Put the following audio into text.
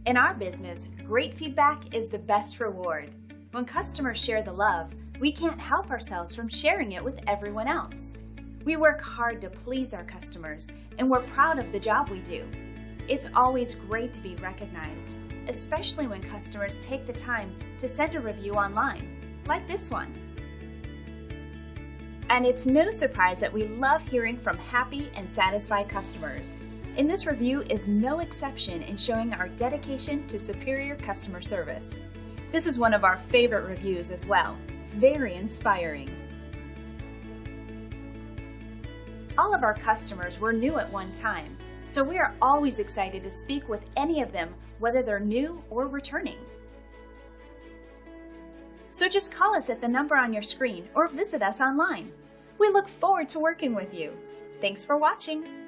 In our business, great feedback is the best reward. When customers share the love, we can't help ourselves from sharing it with everyone else. We work hard to please our customers, and we're proud of the job we do. It's always great to be recognized, especially when customers take the time to send a review online, like this one. And it's no surprise that we love hearing from happy and satisfied customers. And this review is no exception in showing our dedication to superior customer service. This is one of our favorite reviews as well. Very inspiring. All of our customers were new at one time, so we are always excited to speak with any of them, whether they're new or returning. So just call us at the number on your screen or visit us online. We look forward to working with you. Thanks for watching.